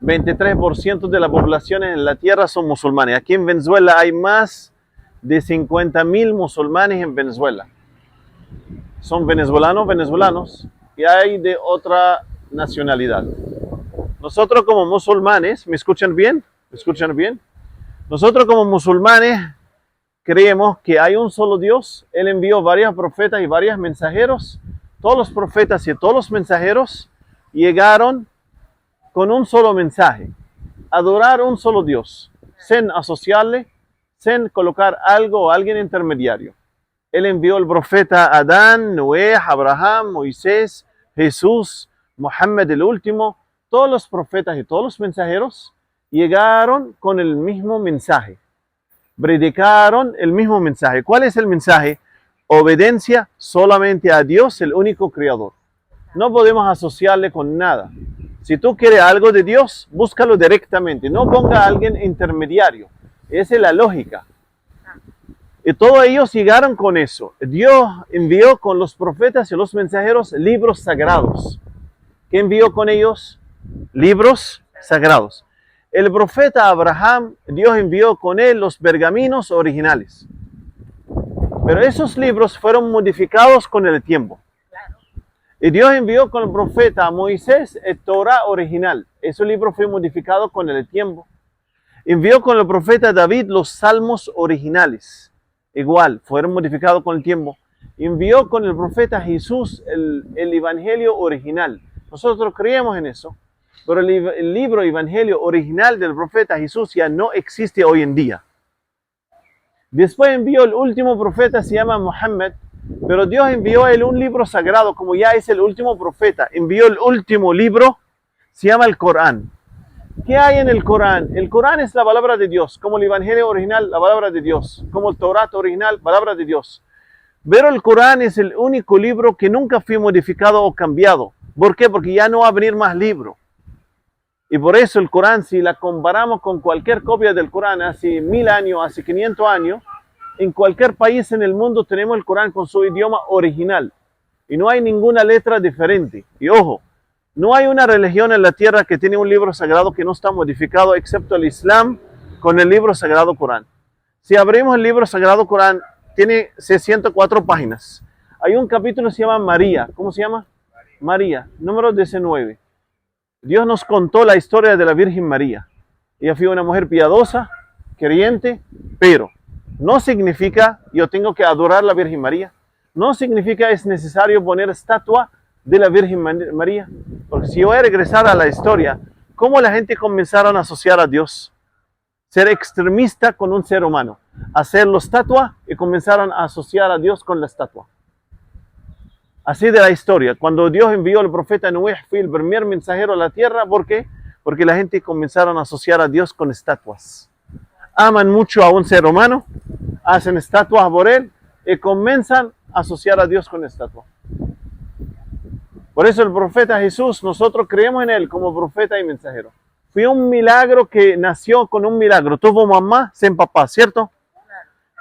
23% de la población en la tierra son musulmanes. Aquí en Venezuela hay más de 50.000 musulmanes en Venezuela. Son venezolanos y hay de otra nacionalidad. Nosotros como musulmanes, ¿me escuchan bien? ¿Me escuchan bien? Nosotros como musulmanes creemos que hay un solo Dios. Él envió varios profetas y varios mensajeros. Todos los profetas y todos los mensajeros llegaron con un solo mensaje: adorar un solo Dios, sin asociarle, sin colocar algo o alguien intermediario. Él envió el profeta Adán, Noé, Abraham, Moisés, Jesús, Mohammed el último. Todos los profetas y todos los mensajeros llegaron con el mismo mensaje. Predicaron el mismo mensaje. ¿Cuál es el mensaje? Obediencia solamente a Dios, el único creador. No podemos asociarle con nada. Si tú quieres algo de Dios, búscalo directamente. No ponga a alguien intermediario. Esa es la lógica. Y todos ellos llegaron con eso. Dios envió con los profetas y los mensajeros libros sagrados. ¿Qué envió con ellos? Libros sagrados. El profeta Abraham, Dios envió con él los pergaminos originales. Pero esos libros fueron modificados con el tiempo. Y Dios envió con el profeta Moisés el Torah original. Ese libro fue modificado con el tiempo. Envió con el profeta David los salmos originales. Igual, fueron modificados con el tiempo. Envió con el profeta Jesús el evangelio original. Nosotros creemos en eso. Pero el libro evangelio original del profeta Jesús ya no existe hoy en día. Después envió el último profeta, se llama Mohammed. Pero Dios envió a él un libro sagrado, como ya es el último profeta. Envió el último libro, se llama el Corán. ¿Qué hay en el Corán? El Corán es la palabra de Dios, como el Evangelio original, la palabra de Dios, como el Torah original, palabra de Dios. Pero el Corán es el único libro que nunca fue modificado o cambiado. ¿Por qué? Porque ya no va a venir más libro. Y por eso el Corán, si la comparamos con cualquier copia del Corán hace 1000 años, hace 500 años, en cualquier país en el mundo tenemos el Corán con su idioma original. Y no hay ninguna letra diferente. Y ojo, no hay una religión en la tierra que tiene un libro sagrado que no está modificado, excepto el Islam con el libro sagrado Corán. Si abrimos el libro sagrado Corán, tiene 604 páginas. Hay un capítulo que se llama María. ¿Cómo se llama? María, número 19. Dios nos contó la historia de la Virgen María. Ella fue una mujer piadosa, creyente, pero no significa yo tengo que adorar a la Virgen María. No significa es necesario poner estatua de la Virgen María. Porque si yo voy a regresar a la historia, ¿cómo la gente comenzaron a asociar a Dios? Ser extremista con un ser humano. Hacerlo estatua y comenzaron a asociar a Dios con la estatua. Así de la historia. Cuando Dios envió al profeta Noé, fue el primer mensajero a la tierra. ¿Por qué? Porque la gente comenzaron a asociar a Dios con estatuas. Aman mucho a un ser humano, hacen estatuas por él y comienzan a asociar a Dios con estatua. Por eso el profeta Jesús, nosotros creemos en él como profeta y mensajero. Fue un milagro que nació con un milagro. Tuvo mamá sin papá, ¿cierto?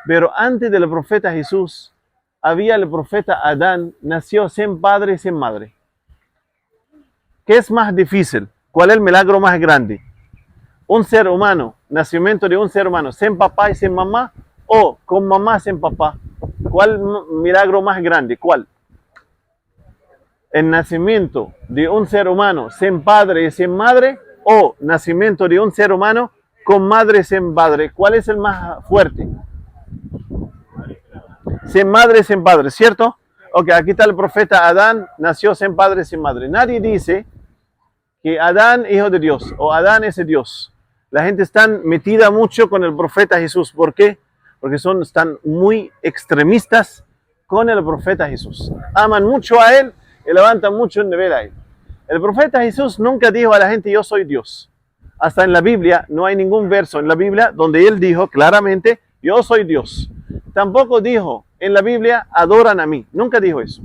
Pero antes del profeta Jesús, había el profeta Adán, nació sin padre y sin madre. ¿Qué es más difícil? ¿Cuál es el milagro más grande? Un ser humano, nacimiento de un ser humano sin papá y sin mamá, o con mamá sin papá. ¿Cuál milagro más grande? ¿Cuál? El nacimiento de un ser humano sin padre y sin madre, o nacimiento de un ser humano con madre y sin padre. ¿Cuál es el más fuerte? Sin madre y sin padre, ¿cierto? Ok, aquí está el profeta Adán, nació sin padre y sin madre. Nadie dice que Adán es hijo de Dios o Adán es Dios. La gente está metida mucho con el profeta Jesús. ¿Por qué? Porque están muy extremistas con el profeta Jesús. Aman mucho a él y levantan mucho el nivel a él. El profeta Jesús nunca dijo a la gente yo soy Dios. Hasta en la Biblia no hay ningún verso en la Biblia donde él dijo claramente yo soy Dios. Tampoco dijo en la Biblia adoran a mí. Nunca dijo eso.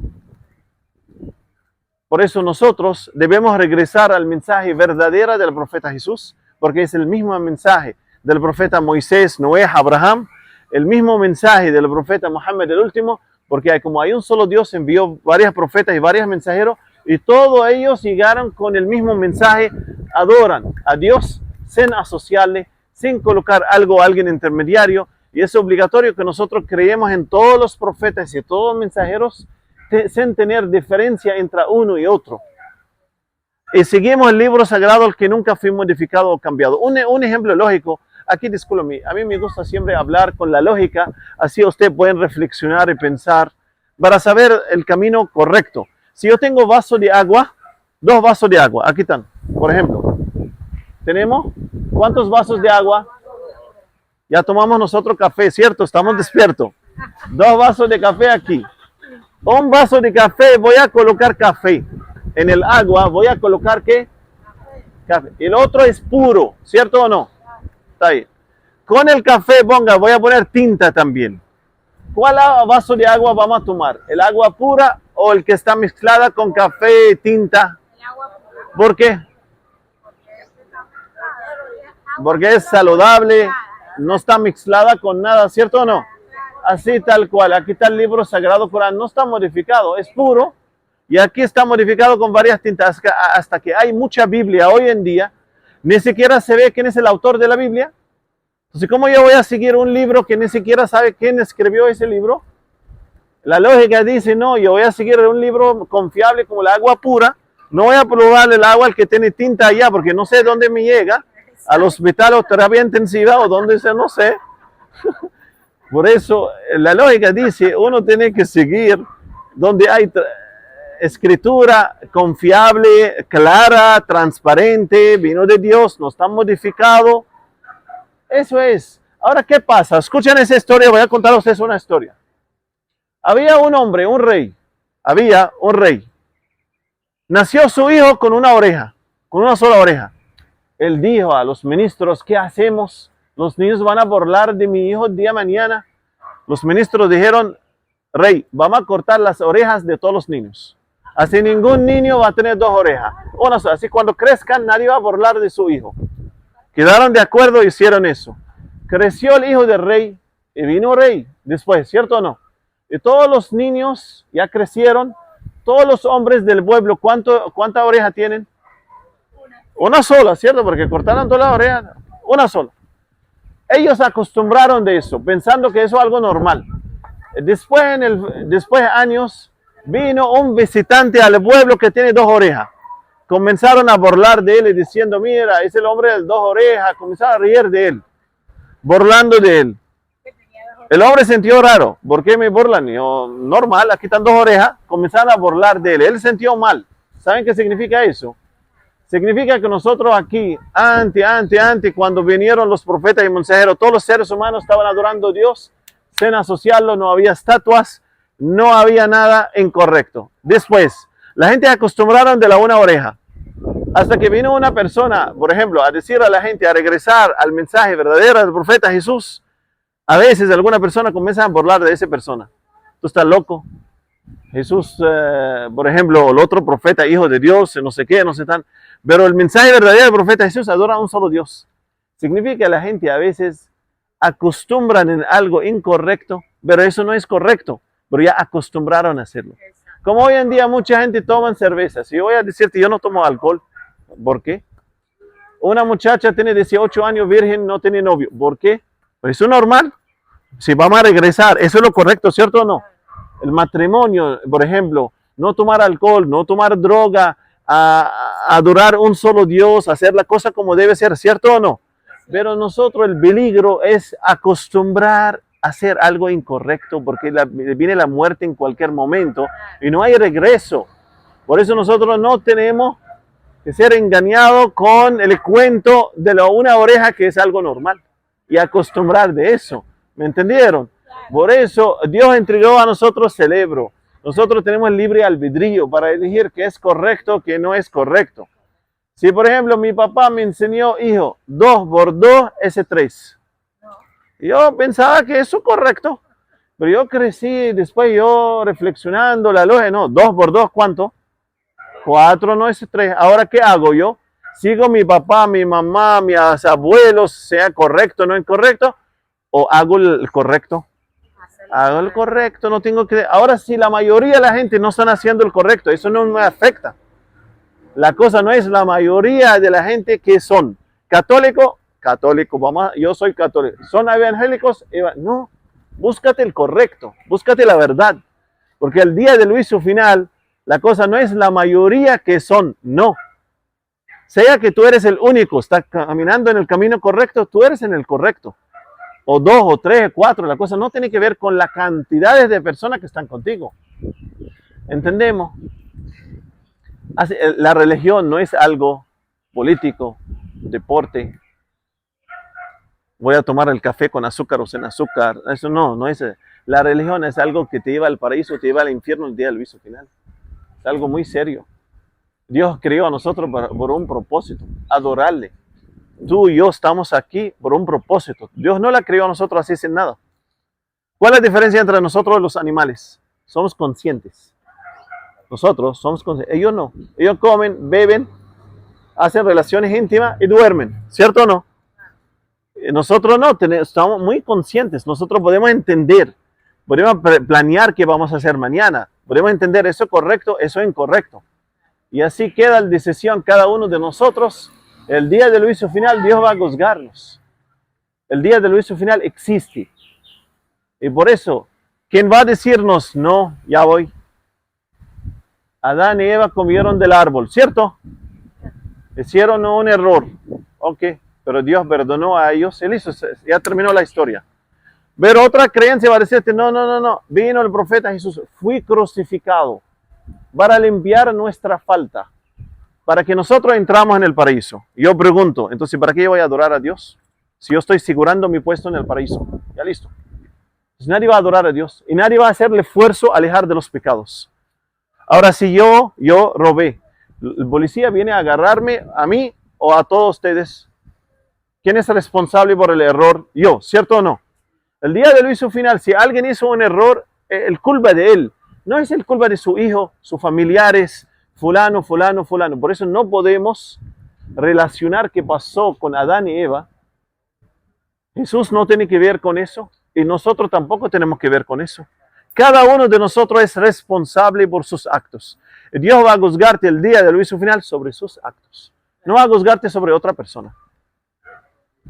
Por eso nosotros debemos regresar al mensaje verdadero del profeta Jesús, porque es el mismo mensaje del profeta Moisés, Noé, Abraham, el mismo mensaje del profeta Mohammed el último, porque como hay un solo Dios, envió varios profetas y varios mensajeros, Y todos ellos llegaron con el mismo mensaje, adoran a Dios sin asociarle, sin colocar algo a alguien intermediario. Y es obligatorio que nosotros creemos en todos los profetas y todos los mensajeros sin tener diferencia entre uno y otro. Y seguimos el libro sagrado, el que nunca fue modificado o cambiado. Un ejemplo lógico, aquí discúlpeme, a mí me gusta siempre hablar con la lógica, así ustedes pueden reflexionar y pensar para saber el camino correcto. Si yo tengo vaso de agua, 2 vasos de agua, aquí están, por ejemplo. ¿Tenemos cuántos vasos de agua? Ya tomamos nosotros café, ¿cierto? Estamos despiertos. 2 vasos de café aquí. Un vaso de café, voy a colocar café. En el agua voy a colocar ¿qué? Café. El otro es puro, ¿cierto o no? Está ahí. Con el café, voy a poner tinta también. ¿Cuál vaso de agua vamos a tomar? ¿El agua pura o el que está mezclada con café y tinta? El agua pura. ¿Por qué? Porque es saludable, no está mezclada con nada, ¿cierto o no? Así tal cual. Aquí está el libro sagrado Corán, no está modificado, es puro. Y aquí está modificado con varias tintas hasta que hay mucha Biblia hoy en día. Ni siquiera se ve quién es el autor de la Biblia. Entonces, ¿cómo yo voy a seguir un libro que ni siquiera sabe quién escribió ese libro? La lógica dice, no, yo voy a seguir un libro confiable como el agua pura. No voy a probar el agua el que tiene tinta allá porque no sé dónde me llega. Al hospital o terapia intensiva o dónde sea, no sé. Por eso, la lógica dice, uno tiene que seguir donde hay escritura confiable, clara, transparente, vino de Dios, no está modificado. Eso es. Ahora, ¿qué pasa? Escuchen esa historia, voy a contar a ustedes una historia. Había un hombre, un rey. Había un rey. Nació su hijo con una oreja, con una sola oreja. Él dijo a los ministros, ¿qué hacemos? Los niños van a burlar de mi hijo el día de mañana. Los ministros dijeron, rey, vamos a cortar las orejas de todos los niños. Así ningún niño va a tener 2 orejas. Una sola. Así cuando crezcan nadie va a burlar de su hijo. Quedaron de acuerdo y hicieron eso. Creció el hijo del rey y vino rey después, ¿cierto o no? Y todos los niños ya crecieron. Todos los hombres del pueblo, ¿cuánta oreja tienen? Una sola, ¿cierto? Porque cortaron todas las orejas. Una sola. Ellos se acostumbraron de eso, pensando que eso es algo normal. Después de años, vino un visitante al pueblo que tiene 2 orejas. Comenzaron a burlar de él y diciendo, mira, es el hombre de 2 orejas. Comenzaron a reír de él, burlando de él. El hombre sintió raro. ¿Por qué me burlan? Yo, normal, aquí están 2 orejas. Comenzaron a burlar de él. Él sintió mal. ¿Saben qué significa eso? Significa que nosotros aquí, antes, cuando vinieron los profetas y mensajeros, todos los seres humanos estaban adorando a Dios sin asociarlo, no había estatuas, no había nada incorrecto. Después, la gente se acostumbraron de la una oreja. Hasta que vino una persona, por ejemplo, a decir a la gente, a regresar al mensaje verdadero del profeta Jesús, a veces alguna persona comienza a burlar de esa persona. Tú estás loco. Jesús, por ejemplo, el otro profeta, hijo de Dios, no sé qué, no sé tan. Pero el mensaje verdadero del profeta Jesús adora a un solo Dios. Significa que la gente a veces acostumbran en algo incorrecto, pero eso no es correcto, pero ya acostumbraron a hacerlo. Como hoy en día mucha gente toma cerveza. Si yo voy a decirte, yo no tomo alcohol, ¿por qué? Una muchacha tiene 18 años, virgen, no tiene novio, ¿por qué? Pues eso es normal. Si vamos a regresar, eso es lo correcto, ¿cierto o no? El matrimonio, por ejemplo, no tomar alcohol, no tomar droga, a adorar un solo Dios, hacer la cosa como debe ser, ¿cierto o no? Pero nosotros el peligro es acostumbrar a hacer algo incorrecto porque viene la muerte en cualquier momento y no hay regreso. Por eso nosotros no tenemos que ser engañados con el cuento de una oreja que es algo normal y acostumbrar de eso. ¿Me entendieron? Por eso Dios entregó a nosotros cerebro. Nosotros tenemos el libre albedrío para elegir qué es correcto, qué no es correcto. Si, por ejemplo, mi papá me enseñó, hijo, 2 por 2 es 3. Yo pensaba que eso es correcto, pero yo crecí, después yo reflexionando, la lógica, no, 2 por 2, ¿cuánto? 4 no es 3. Ahora, ¿qué hago yo? ¿Sigo mi papá, mi mamá, mis abuelos, sea correcto o no incorrecto? ¿O hago el correcto? Hago el correcto, no tengo que... Ahora, si la mayoría de la gente no están haciendo el correcto, eso no me afecta. La cosa no es la mayoría de la gente que son católico, yo soy católico. ¿Son evangélicos? No, búscate el correcto, búscate la verdad. Porque el día del juicio final, la cosa no es la mayoría que son, no. Sea que tú eres el único, estás caminando en el camino correcto, tú eres en el correcto. O 2, o 3, o 4, la cosa no tiene que ver con las cantidades de personas que están contigo. ¿Entendemos? La religión no es algo político, deporte. Voy a tomar el café con azúcar o sin azúcar. Eso no es. La religión es algo que te lleva al paraíso, te lleva al infierno el día del juicio final. Es algo muy serio. Dios creó a nosotros por un propósito, adorarle. Tú y yo estamos aquí por un propósito. Dios no la creó a nosotros así sin nada. ¿Cuál es la diferencia entre nosotros y los animales? Somos conscientes. Nosotros somos conscientes. Ellos no. Ellos comen, beben, hacen relaciones íntimas y duermen. ¿Cierto o no? Nosotros no, estamos muy conscientes. Nosotros podemos entender, podemos planear qué vamos a hacer mañana. Podemos entender eso es correcto, eso es incorrecto. Y así queda la decisión cada uno de nosotros. El día del juicio final, Dios va a juzgarnos. El día del juicio final existe. Y por eso, ¿quién va a decirnos, no, ya voy? Adán y Eva comieron del árbol, ¿cierto? Hicieron un error. Ok, pero Dios perdonó a ellos. Él hizo, ya terminó la historia. Pero otra creencia va a decirte, no. Vino el profeta Jesús, fui crucificado para limpiar nuestra falta, para que nosotros entramos en el paraíso. Yo pregunto, entonces, ¿para qué yo voy a adorar a Dios? Si yo estoy asegurando mi puesto en el paraíso. Ya listo. Entonces, nadie va a adorar a Dios y nadie va a hacerle esfuerzo a alejar de los pecados. Ahora, si yo robé, el policía viene a agarrarme a mí o a todos ustedes, ¿quién es responsable por el error? Yo, ¿cierto o no? El día del juicio final, si alguien hizo un error, el culpa de él. No es el culpa de su hijo, sus familiares, fulano. Por eso no podemos relacionar qué pasó con Adán y Eva. Jesús no tiene que ver con eso y nosotros tampoco tenemos que ver con eso. Cada uno de nosotros es responsable por sus actos. Dios va a juzgarte el día del juicio final sobre sus actos. No va a juzgarte sobre otra persona.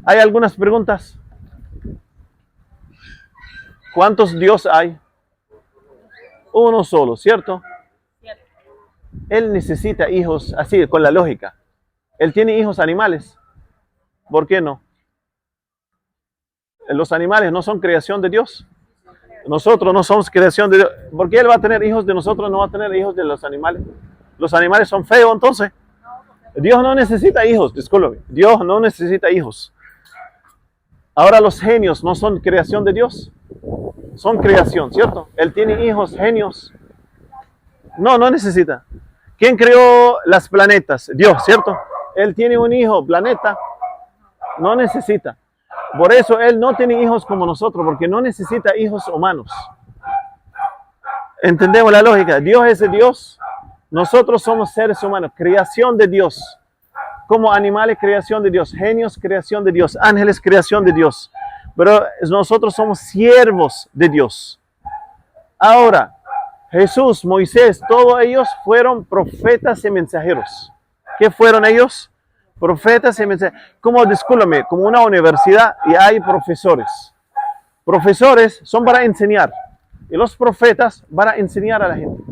¿Hay algunas preguntas? ¿Cuántos Dios hay? Uno solo, ¿cierto? Él necesita hijos, así, con la lógica. Él tiene hijos animales. ¿Por qué no? Los animales no son creación de Dios. Nosotros no somos creación de Dios. ¿Por qué Él va a tener hijos de nosotros, no va a tener hijos de los animales? Los animales son feos, entonces. Dios no necesita hijos, disculpe. Dios no necesita hijos. Ahora los genios no son creación de Dios. Son creación, ¿cierto? Él tiene hijos, genios. No necesita. ¿Quién creó las planetas? Dios, ¿cierto? Él tiene un hijo, planeta. No necesita. Por eso Él no tiene hijos como nosotros, porque no necesita hijos humanos. ¿Entendemos la lógica? Dios es el Dios. Nosotros somos seres humanos, creación de Dios. Como animales, creación de Dios. Genios, creación de Dios. Ángeles, creación de Dios. Pero nosotros somos siervos de Dios. Ahora, Jesús, Moisés, todos ellos fueron profetas y mensajeros. ¿Qué fueron ellos? Profetas y mensajeros. Discúlpame, como una universidad y hay profesores. Profesores son para enseñar. Y los profetas para enseñar a la gente.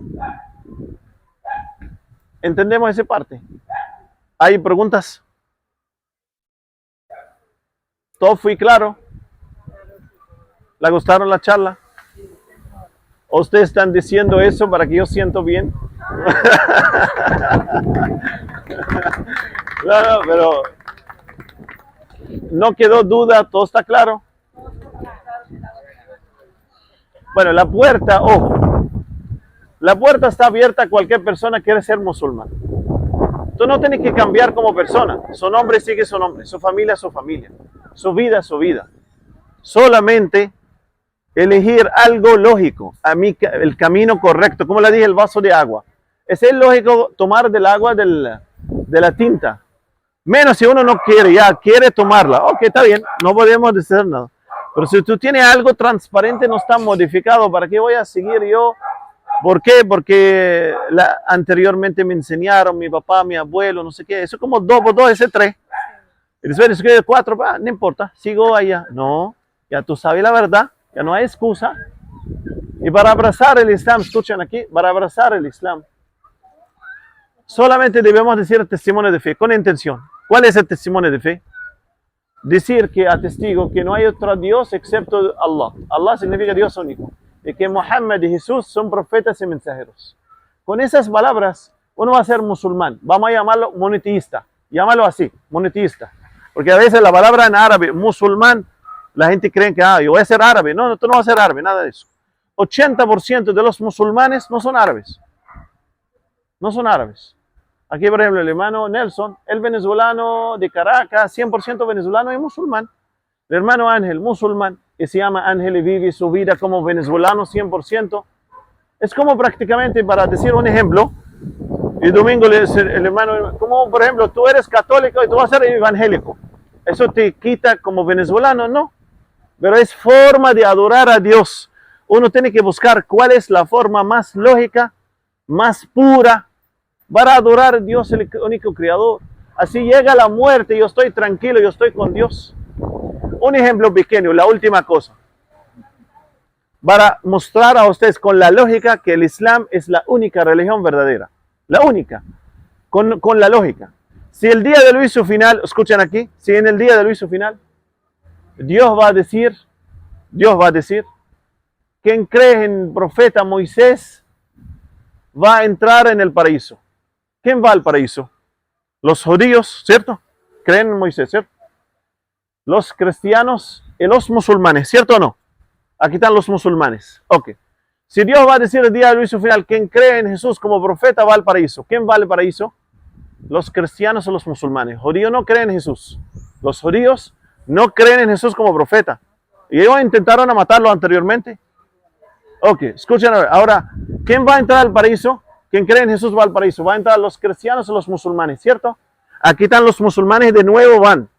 ¿Entendemos esa parte? ¿Hay preguntas? ¿Todo fue claro? ¿Le gustaron la charla? ¿O ustedes están diciendo eso para que yo siento bien? No, pero no quedó duda, todo está claro. Bueno, la puerta, ojo, la puerta está abierta a cualquier persona que quiere ser musulmán. Tú no tienes que cambiar como persona. Su nombre sigue su nombre, su familia su familia, su vida su vida. Solamente elegir algo lógico, a mí el camino correcto, como le dije, el vaso de agua. Es lógico tomar del agua de la tinta. Menos si uno no quiere, ya quiere tomarla. Ok, está bien, no podemos decir nada. Pero si tú tienes algo transparente, no está modificado, ¿para qué voy a seguir yo ¿Por qué? Porque anteriormente me enseñaron, mi papá, mi abuelo, no sé qué. Eso es como 2 por 2 es 3. Y después escribe 4, no importa, sigo allá. No, ya tú sabes la verdad, ya no hay excusa. Y para abrazar el Islam, escuchen aquí, para abrazar el Islam, solamente debemos decir testimonio de fe, con intención. ¿Cuál es el testimonio de fe? Decir que atestigo que no hay otro Dios excepto Allah. Allah significa Dios único. Y que Muhammad y Jesús son profetas y mensajeros. Con esas palabras, uno va a ser musulmán. Vamos a llamarlo monoteísta. Llámalo así, monoteísta. Porque a veces la palabra en árabe, musulmán, la gente cree que yo voy a ser árabe. No, tú no vas a ser árabe, nada de eso. 80% de los musulmanes no son árabes. No son árabes. Aquí, por ejemplo, el hermano Nelson, el venezolano de Caracas, 100% venezolano y musulmán. El hermano Ángel, musulmán, que se llama Ángel y vive su vida como venezolano 100%. Es como prácticamente, para decir un ejemplo, y domingo le dice el hermano, como por ejemplo, tú eres católico y tú vas a ser evangélico. ¿Eso te quita como venezolano? No. Pero es forma de adorar a Dios. Uno tiene que buscar cuál es la forma más lógica, más pura, para adorar a Dios, el único creador. Así llega la muerte, yo estoy tranquilo, yo estoy con Dios. Un ejemplo pequeño, la última cosa. Para mostrar a ustedes con la lógica que el Islam es la única religión verdadera. La única. Con la lógica. Si el día del juicio final, escuchen aquí, si en el día del juicio final, Dios va a decir, quien cree en el profeta Moisés va a entrar en el paraíso. ¿Quién va al paraíso? Los judíos, ¿cierto? Creen en Moisés, ¿cierto? Los cristianos y los musulmanes, ¿cierto o no? Aquí están los musulmanes. Ok. Si Dios va a decir el día del juicio final, quien cree en Jesús como profeta va al paraíso. ¿Quién va al paraíso? Los cristianos o los musulmanes. Judíos no creen en Jesús. Los judíos no creen en Jesús como profeta. Y ellos intentaron matarlo anteriormente. Ok, escuchen ahora. ¿Quién va a entrar al paraíso? Quien cree en Jesús va al paraíso. Va a entrar los cristianos o los musulmanes, ¿cierto? Aquí están los musulmanes de nuevo van.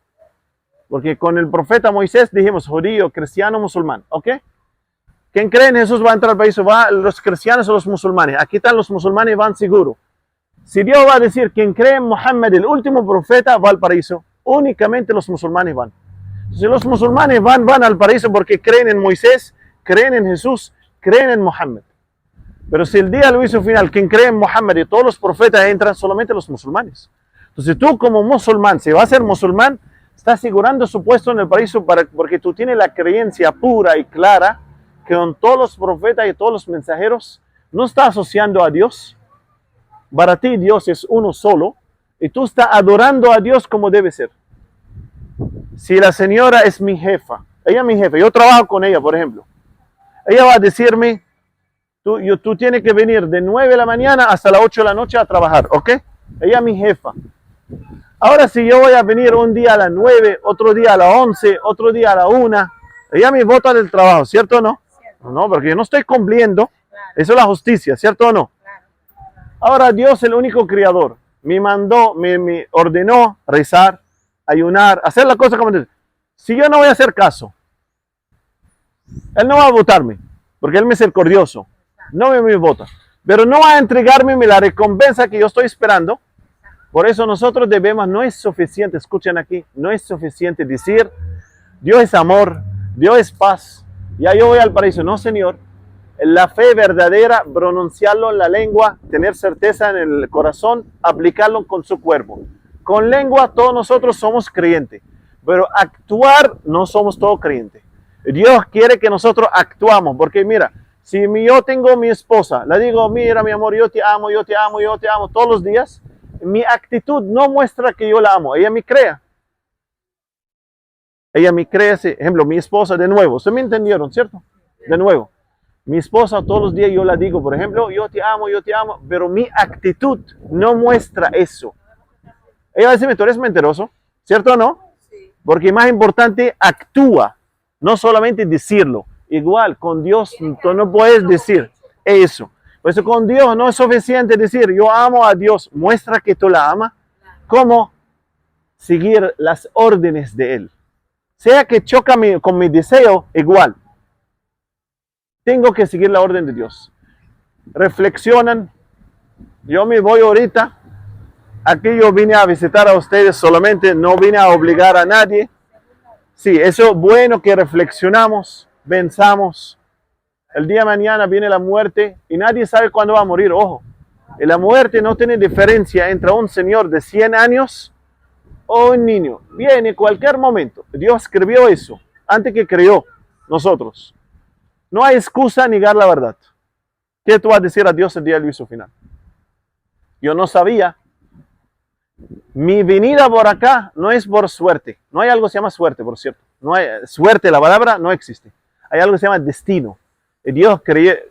Porque con el profeta Moisés dijimos judío, cristiano, musulmán. ¿Ok? Quien cree en Jesús va a entrar al paraíso. Va los cristianos o los musulmanes. Aquí están los musulmanes, van seguro. Si Dios va a decir quien cree en Muhammad, el último profeta, va al paraíso. Únicamente los musulmanes van. Si los musulmanes van al paraíso porque creen en Moisés, creen en Jesús, creen en Muhammad. Pero si el día del juicio final, quien cree en Muhammad y todos los profetas entran, solamente los musulmanes. Entonces tú como musulmán, si vas a ser musulmán, estás asegurando su puesto en el paraíso porque tú tienes la creencia pura y clara que con todos los profetas y todos los mensajeros no estás asociando a Dios. Para ti Dios es uno solo y tú estás adorando a Dios como debe ser. Si la señora es mi jefa, ella es mi jefa, yo trabajo con ella, por ejemplo. Ella va a decirme, tú tienes que venir de 9 de la mañana hasta las 8 de la noche a trabajar, ¿ok? Ella es mi jefa. Ahora si yo voy a venir un día a las 9, otro día a las 11, otro día a la 1, ella me bota del trabajo, ¿cierto o no? No, porque yo no estoy cumpliendo. Eso es la justicia, ¿cierto o no? Ahora Dios, el único creador, me mandó, me ordenó rezar, ayunar, hacer la cosa como dice. Si yo no voy a hacer caso, Él no va a votarme, porque Él es misericordioso. No me vota. Pero no va a entregarme la recompensa que yo estoy esperando. Por eso nosotros debemos, no es suficiente, escuchen aquí, no es suficiente decir, Dios es amor, Dios es paz, ya yo voy al paraíso. No, Señor. La fe verdadera, pronunciarlo en la lengua, tener certeza en el corazón, aplicarlo con su cuerpo. Con lengua todos nosotros somos creyentes, pero actuar no somos todos creyentes. Dios quiere que nosotros actuamos, porque mira, si yo tengo mi esposa, le digo, mira mi amor, yo te amo, yo te amo, yo te amo todos los días, mi actitud no muestra que yo la amo, ella me crea. Ella me crea, ejemplo, mi esposa de nuevo, ¿ustedes me entendieron, cierto? De nuevo. Mi esposa todos los días yo la digo, por ejemplo, yo te amo, pero mi actitud no muestra eso. Ella va a decirme, tú eres mentiroso, ¿cierto o no? Sí. Porque más importante, actúa, no solamente decirlo. Igual, con Dios tú no puedes decir eso. Por eso con Dios no es suficiente decir, yo amo a Dios, muestra que tú la amas. ¿Cómo? Seguir las órdenes de Él. Sea que choca con mi deseo, igual. Tengo que seguir la orden de Dios. reflexionan. Yo me voy ahorita. Aquí yo vine a visitar a ustedes solamente, no vine a obligar a nadie. Sí, eso es bueno que reflexionamos, pensamos. El día de mañana viene la muerte y nadie sabe cuándo va a morir, ojo. Y la muerte no tiene diferencia entre un señor de 100 años o un niño. Viene cualquier momento. Dios escribió eso antes que creó nosotros. No hay excusa negar la verdad. ¿Qué tú vas a decir a Dios el día del juicio final? Yo no sabía. Mi venida por acá no es por suerte. No hay algo que se llama suerte, por cierto. No hay suerte, la palabra no existe. Hay algo que se llama destino. Dios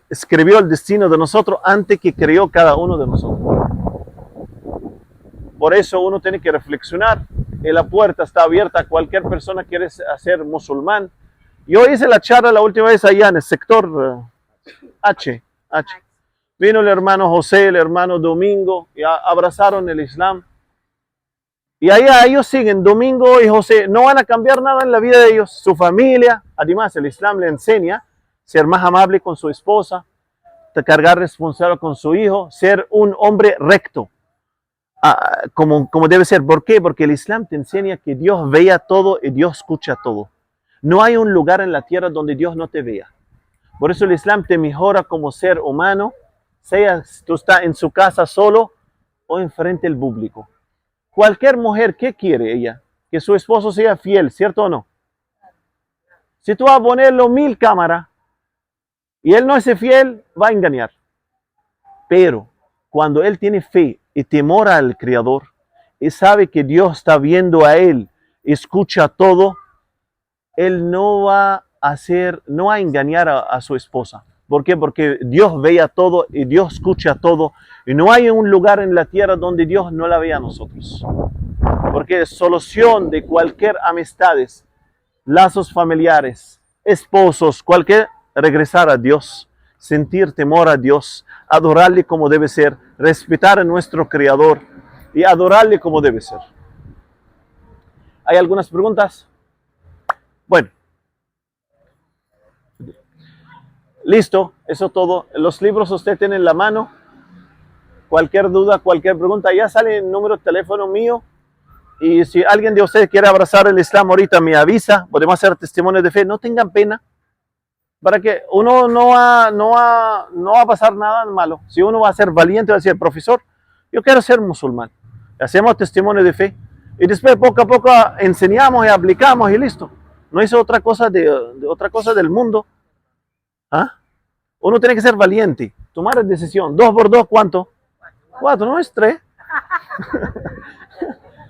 escribió el destino de nosotros antes que creó cada uno de nosotros. Por eso uno tiene que reflexionar. Y la puerta está abierta a cualquier persona que quiere ser musulmán. Yo hice la charla la última vez allá en el sector H. Vino el hermano José, el hermano Domingo, y abrazaron el Islam. Y ahí ellos siguen, Domingo y José, no van a cambiar nada en la vida de ellos, su familia. Además, el Islam le enseña ser más amable con su esposa, cargar responsable con su hijo, ser un hombre recto, como debe ser. ¿Por qué? Porque el Islam te enseña que Dios vea todo y Dios escucha todo. No hay un lugar en la tierra donde Dios no te vea. Por eso el Islam te mejora como ser humano, sea tú estás en su casa solo o enfrente del público. Cualquier mujer, ¿qué quiere ella? Que su esposo sea fiel, ¿cierto o no? Si tú vas a ponerlo 1000 cámaras y él no es fiel, va a engañar. Pero cuando él tiene fe y temor al Creador y sabe que Dios está viendo a él, escucha todo, él no va a engañar a su esposa. ¿Por qué? Porque Dios ve a todo y Dios escucha todo. Y no hay un lugar en la tierra donde Dios no la vea a nosotros. Porque solución de cualquier amistades, lazos familiares, esposos, cualquier, regresar a Dios, sentir temor a Dios, adorarle como debe ser, respetar a nuestro Creador y adorarle como debe ser. ¿Hay algunas preguntas? Bueno. Listo, eso todo. Los libros usted tiene en la mano. Cualquier duda, cualquier pregunta, ya sale el número de teléfono mío. Y si alguien de ustedes quiere abrazar el Islam ahorita, me avisa. Podemos hacer testimonios de fe. No tengan pena. Para que uno no va a pasar nada malo. Si uno va a ser valiente, va a decir, profesor, yo quiero ser musulmán. Hacemos testimonio de fe. Y después poco a poco enseñamos y aplicamos y listo. No es otra cosa otra cosa del mundo. ¿Ah? Uno tiene que ser valiente, tomar la decisión. 2 por 2, ¿cuánto? 4, no es 3.